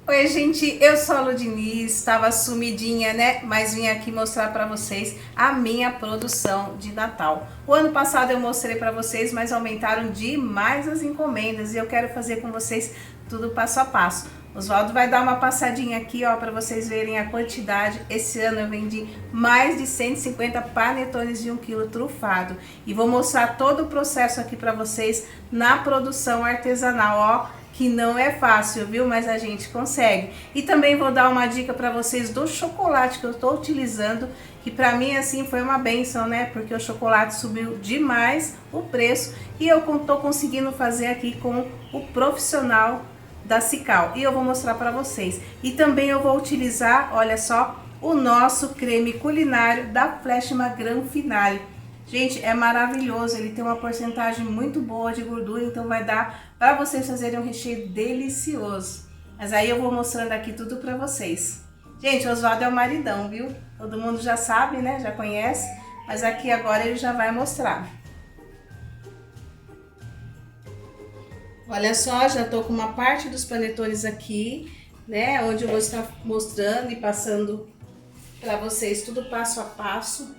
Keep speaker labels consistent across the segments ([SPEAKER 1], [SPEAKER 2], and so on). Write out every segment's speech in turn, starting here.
[SPEAKER 1] Oi, gente, eu sou a Lu Diniz, estava sumidinha, né? Mas vim aqui mostrar para vocês a minha produção de Natal. O ano passado eu mostrei para vocês, mas aumentaram demais as encomendas e eu quero fazer com vocês tudo passo a passo. Oswaldo vai dar uma passadinha aqui, ó, para vocês verem a quantidade. Esse ano eu vendi mais de 150 panetones de 1 kg trufado. E vou mostrar todo o processo aqui para vocês na produção artesanal, ó. Que não é fácil, viu? Mas a gente consegue. E também vou dar uma dica para vocês do chocolate que eu estou utilizando, que para mim assim foi uma benção, né? Porque o chocolate subiu demais o preço e eu estou conseguindo fazer aqui com o profissional da Cical. E eu vou mostrar para vocês. E também eu vou utilizar, olha só, o nosso creme culinário da Fleshma Gran Finale. Gente, é maravilhoso, ele tem uma porcentagem muito boa de gordura, então vai dar para vocês fazerem um recheio delicioso. Mas aí eu vou mostrando aqui tudo para vocês. Gente, o Oswaldo é o maridão, viu? Todo mundo já sabe, né? Já conhece, mas aqui agora ele já vai mostrar. Olha só, já tô com uma parte dos panetones aqui, né? Onde eu vou estar mostrando e passando para vocês tudo passo a passo.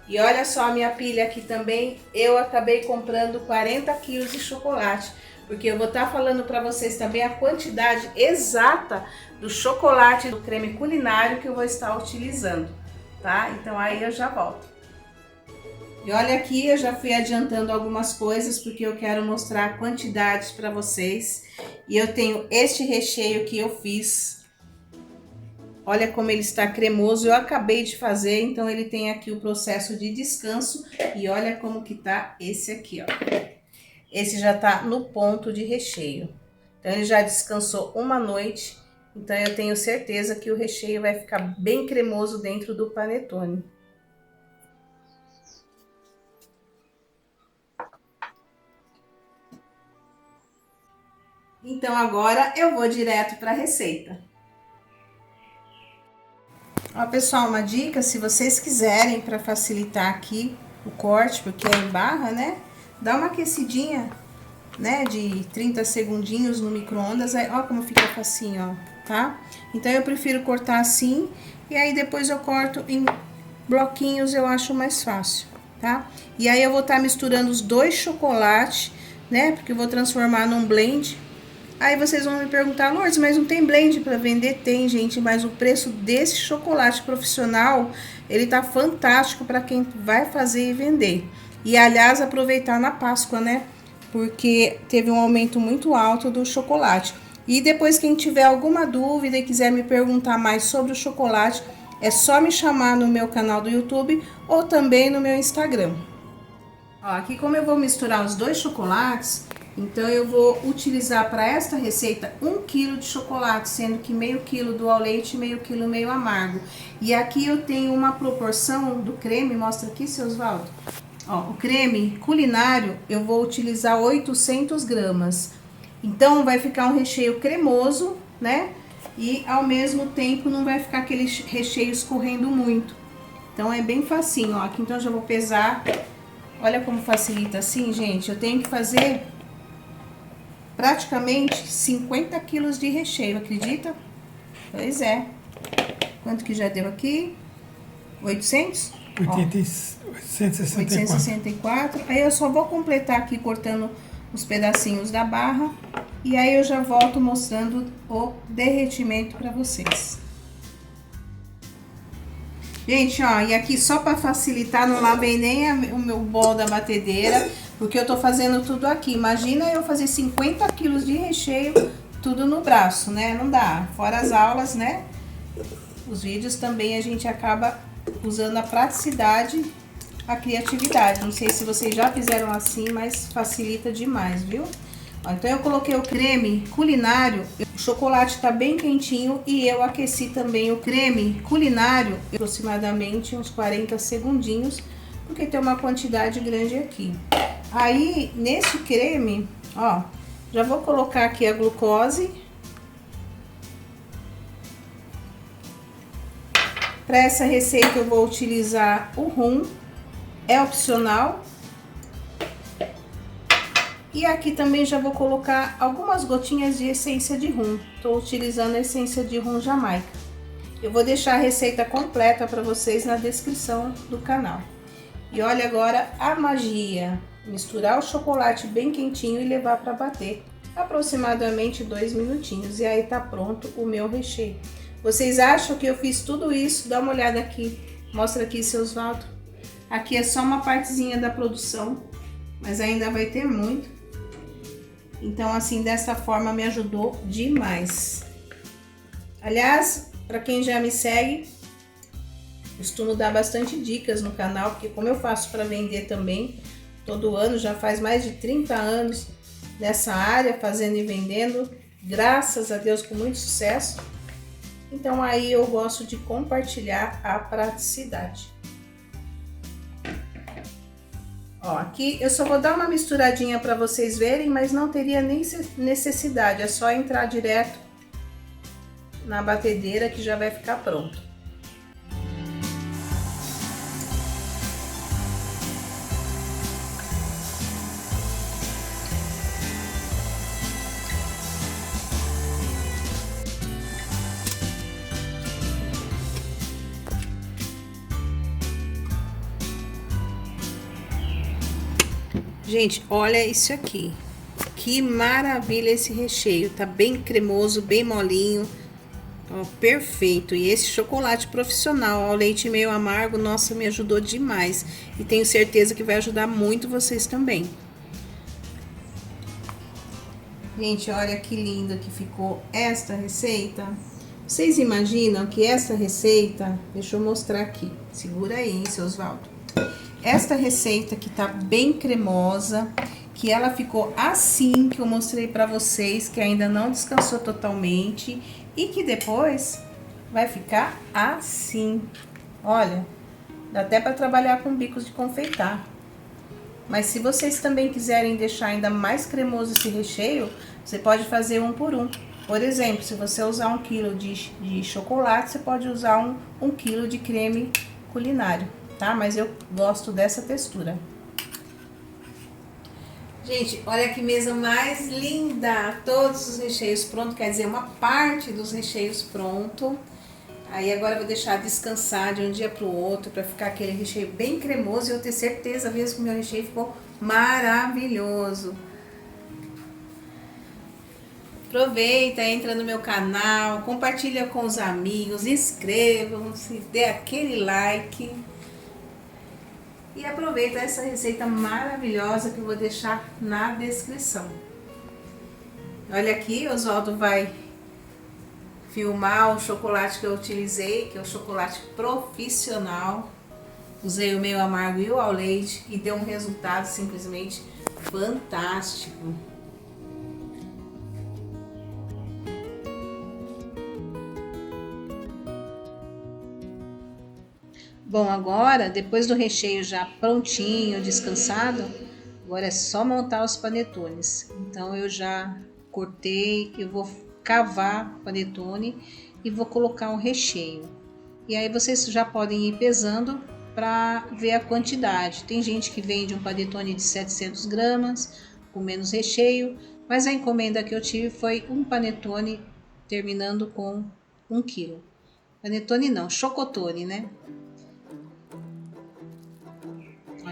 [SPEAKER 1] E olha só a minha pilha aqui também, eu acabei comprando 40 quilos de chocolate, porque eu vou estar falando para vocês também a quantidade exata do chocolate do creme culinário que eu vou estar utilizando, tá? Então aí eu já volto. E olha aqui, eu já fui adiantando algumas coisas, porque eu quero mostrar quantidades para vocês. E eu tenho este recheio que eu fiz. Olha como ele está cremoso, eu acabei de fazer, então ele tem aqui o processo de descanso. E olha como que tá esse aqui, ó. Esse já tá no ponto de recheio. Então ele já descansou uma noite, então eu tenho certeza que o recheio vai ficar bem cremoso dentro do panetone. Então agora eu vou direto para a receita. Ó, pessoal, uma dica, se vocês quiserem, para facilitar aqui o corte, porque é em barra, né? Dá uma aquecidinha, né, de 30 segundinhos no micro-ondas, ó como fica facinho, ó, tá? Então eu prefiro cortar assim, e aí depois eu corto em bloquinhos, eu acho mais fácil, tá? E aí eu vou estar misturando os dois chocolates, né, porque eu vou transformar num blend. Aí vocês vão me perguntar, Lourdes, mas não tem blend para vender? Tem, gente, mas o preço desse chocolate profissional, ele tá fantástico para quem vai fazer e vender. E, aliás, aproveitar na Páscoa, né? Porque teve um aumento muito alto do chocolate. E depois, quem tiver alguma dúvida e quiser me perguntar mais sobre o chocolate, é só me chamar no meu canal do YouTube ou também no meu Instagram. Ó, aqui como eu vou misturar os dois chocolates, então eu vou utilizar para esta receita 1 kg de chocolate, sendo que meio quilo do ao leite e meio quilo meio amargo. E aqui eu tenho uma proporção do creme, mostra aqui, seu Oswaldo. Ó, o creme culinário eu vou utilizar 800 gramas. Então vai ficar um recheio cremoso, né? E ao mesmo tempo não vai ficar aquele recheio escorrendo muito. Então é bem facinho, ó. Aqui então eu já vou pesar. Olha como facilita assim, gente. Eu tenho que fazer praticamente 50 quilos de recheio, acredita? Pois é. Quanto que já deu aqui? 800?
[SPEAKER 2] 864.
[SPEAKER 1] 864. Aí eu só vou completar aqui cortando os pedacinhos da barra. E aí eu já volto mostrando o derretimento para vocês. Gente, ó, e aqui só para facilitar, não lavei nem o meu bol da batedeira, porque eu tô fazendo tudo aqui. Imagina eu fazer 50 quilos de recheio, tudo no braço, né? Não dá. Fora as aulas, né? Os vídeos também a gente acaba usando a praticidade, a criatividade. Não sei se vocês já fizeram assim, mas facilita demais, viu? Ó, então eu coloquei o creme culinário, o chocolate tá bem quentinho e eu aqueci também o creme culinário, aproximadamente uns 40 segundinhos, porque tem uma quantidade grande aqui. Aí, nesse creme, ó, já vou colocar aqui a glucose. Para essa receita eu vou utilizar o rum, é opcional. E aqui também já vou colocar algumas gotinhas de essência de rum. Estou utilizando a essência de rum Jamaica. Eu vou deixar a receita completa para vocês na descrição do canal. E olha agora a magia. Misturar o chocolate bem quentinho e levar para bater. Aproximadamente 2 minutinhos. E aí tá pronto o meu recheio. Vocês acham que eu fiz tudo isso? Dá uma olhada aqui. Mostra aqui, seu Osvaldo. Aqui é só uma partezinha da produção, mas ainda vai ter muito. Então, assim, dessa forma me ajudou demais. Aliás, para quem já me segue, costumo dar bastante dicas no canal, porque como eu faço para vender também, todo ano, já faz mais de 30 anos nessa área, fazendo e vendendo, graças a Deus com muito sucesso. Então aí eu gosto de compartilhar a praticidade. Ó, aqui eu só vou dar uma misturadinha para vocês verem, mas não teria nem necessidade, é só entrar direto na batedeira que já vai ficar pronto. Gente, olha isso aqui. Que maravilha esse recheio. Tá bem cremoso, bem molinho. Ó, perfeito. E esse chocolate profissional ao leite meio amargo, nossa, me ajudou demais. E tenho certeza que vai ajudar muito vocês também. Gente, olha que linda que ficou esta receita. Vocês imaginam que essa receita... Deixa eu mostrar aqui. Segura aí, hein, seu Osvaldo. Esta receita que tá bem cremosa, que ela ficou assim que eu mostrei pra vocês, que ainda não descansou totalmente e que depois vai ficar assim. Olha, dá até pra trabalhar com bicos de confeitar. Mas se vocês também quiserem deixar ainda mais cremoso esse recheio, você pode fazer um por um. Por exemplo, se você usar 1 kg de chocolate, você pode usar 1 kg de creme culinário. Tá? Mas eu gosto dessa textura. Gente, olha que mesa mais linda! Todos os recheios prontos, quer dizer, uma parte dos recheios pronto. Aí agora eu vou deixar descansar de um dia para o outro, para ficar aquele recheio bem cremoso. E eu tenho certeza mesmo que o meu recheio ficou maravilhoso. Aproveita, entra no meu canal, compartilha com os amigos, inscrevam-se, dê aquele like. E aproveita essa receita maravilhosa que eu vou deixar na descrição. Olha aqui, o Osvaldo vai filmar o chocolate que eu utilizei, que é o chocolate profissional. Usei o meio amargo e o ao leite e deu um resultado simplesmente fantástico. Bom, agora, depois do recheio já prontinho, descansado, agora é só montar os panetones. Então, eu já cortei, eu vou cavar o panetone e vou colocar o recheio. E aí, vocês já podem ir pesando para ver a quantidade. Tem gente que vende um panetone de 700 gramas, com menos recheio, mas a encomenda que eu tive foi um panetone terminando com 1 kg. Panetone não, chocotone, né?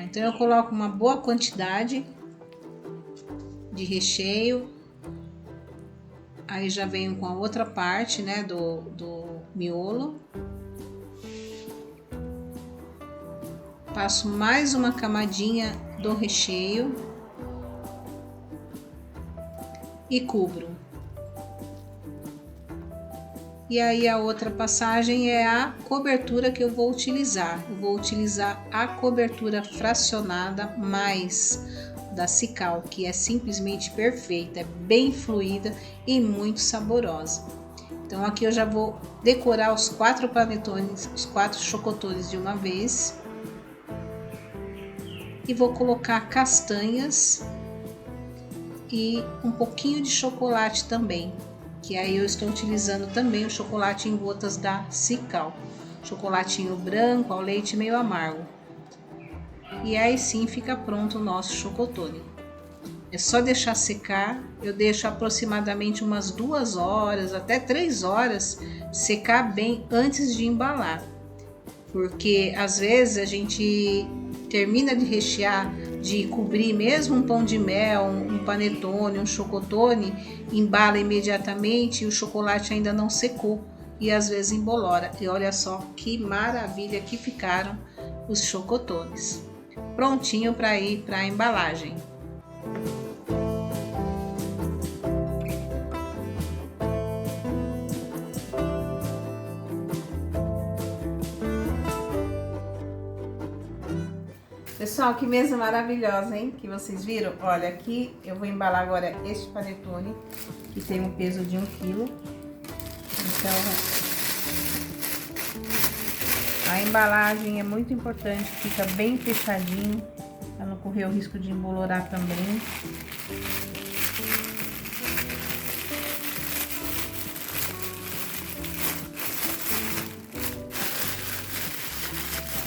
[SPEAKER 1] Então eu coloco uma boa quantidade de recheio, aí já venho com a outra parte, né, do miolo. Passo mais uma camadinha do recheio e cubro. E aí a outra passagem é a cobertura que eu vou utilizar. Eu vou utilizar a cobertura fracionada mais da Cical, que é simplesmente perfeita, é bem fluida e muito saborosa. Então aqui eu já vou decorar os 4 panetones, os 4 chocotones de uma vez. E vou colocar castanhas e um pouquinho de chocolate também. Que aí eu estou utilizando também o chocolate em gotas da Cical. Chocolatinho branco ao leite meio amargo. E aí sim fica pronto o nosso chocotone. É só deixar secar. Eu deixo aproximadamente umas 2 horas, até 3 horas, secar bem antes de embalar. Porque às vezes a gente termina de rechear, de cobrir mesmo um pão de mel, um panetone, um chocotone, embala imediatamente e o chocolate ainda não secou e às vezes embolora. E olha só que maravilha que ficaram os chocotones. Prontinho para ir para a embalagem. Pessoal, que mesa maravilhosa, hein? Que vocês viram? Olha, aqui eu vou embalar agora este panetone, que tem um peso de 1 kg. Então, a embalagem é muito importante, fica bem fechadinho, para não correr o risco de embolorar também.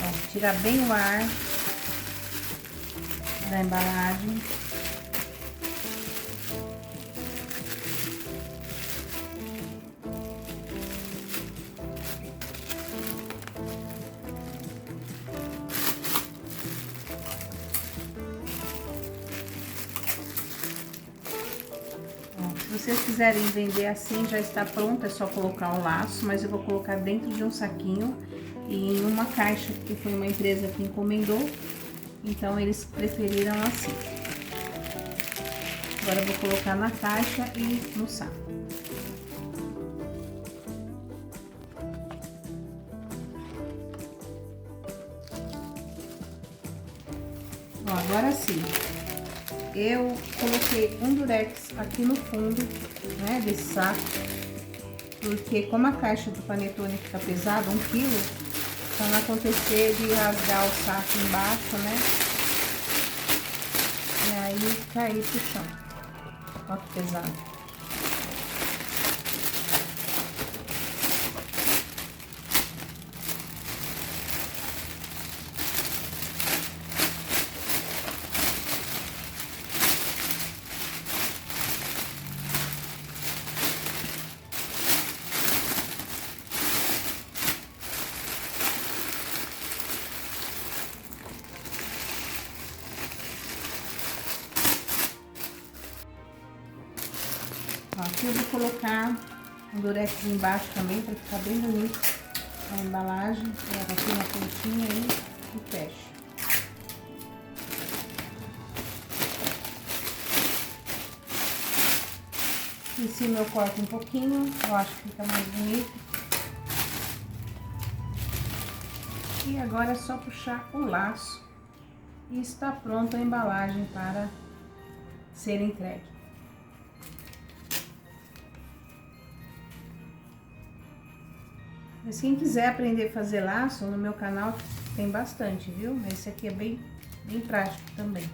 [SPEAKER 1] Ó, tira bem o ar da embalagem. Se vocês quiserem vender assim, já está pronto, é só colocar o laço, mas eu vou colocar dentro de um saquinho e em uma caixa, porque foi uma empresa que encomendou, então eles preferiram assim. Agora eu vou colocar na caixa e no saco. Ó, agora sim. Eu coloquei um durex aqui no fundo, né, desse saco, porque como a caixa do panetone fica pesada, 1 kg, para não acontecer de rasgar o saco embaixo, né, e aí cair pro chão. Ó que pesado. Aqui eu vou colocar um durex embaixo também, para ficar bem bonito a embalagem. Coloco aqui na pontinha aí e fecho. Em cima eu corto um pouquinho, eu acho que fica mais bonito. E agora é só puxar o laço e está pronta a embalagem para ser entregue. Mas quem quiser aprender a fazer laço, no meu canal tem bastante, viu? Mas esse aqui é bem prático também.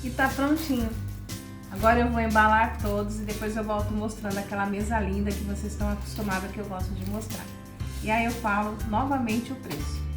[SPEAKER 1] E tá prontinho. Agora eu vou embalar todos e depois eu volto mostrando aquela mesa linda que vocês estão acostumados, que eu gosto de mostrar. E aí eu falo novamente o preço.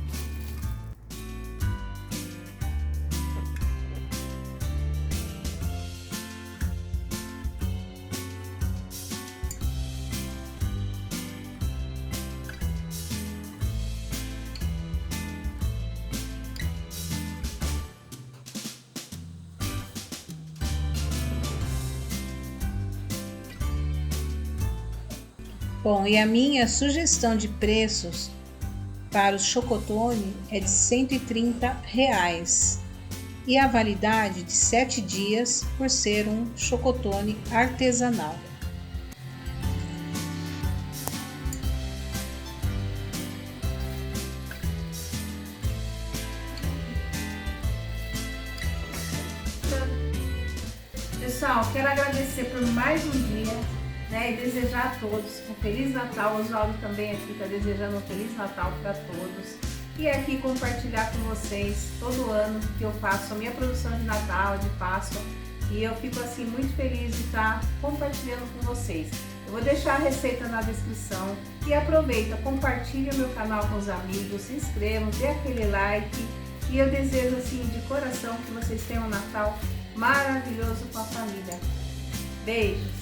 [SPEAKER 1] Bom, e a minha sugestão de preços para o chocotone é de R$ 130 e a validade de 7 dias por ser um chocotone artesanal. Pessoal, quero agradecer por mais um dia né? E desejar a todos um Feliz Natal. O Oswaldo também aqui está desejando um Feliz Natal para todos. E aqui compartilhar com vocês todo ano que eu faço a minha produção de Natal, de Páscoa. E eu fico assim muito feliz de estar compartilhando com vocês. Eu vou deixar a receita na descrição. E aproveita, compartilhe o meu canal com os amigos, se inscrevam, dê aquele like. E eu desejo assim de coração que vocês tenham um Natal maravilhoso com a família. Beijos!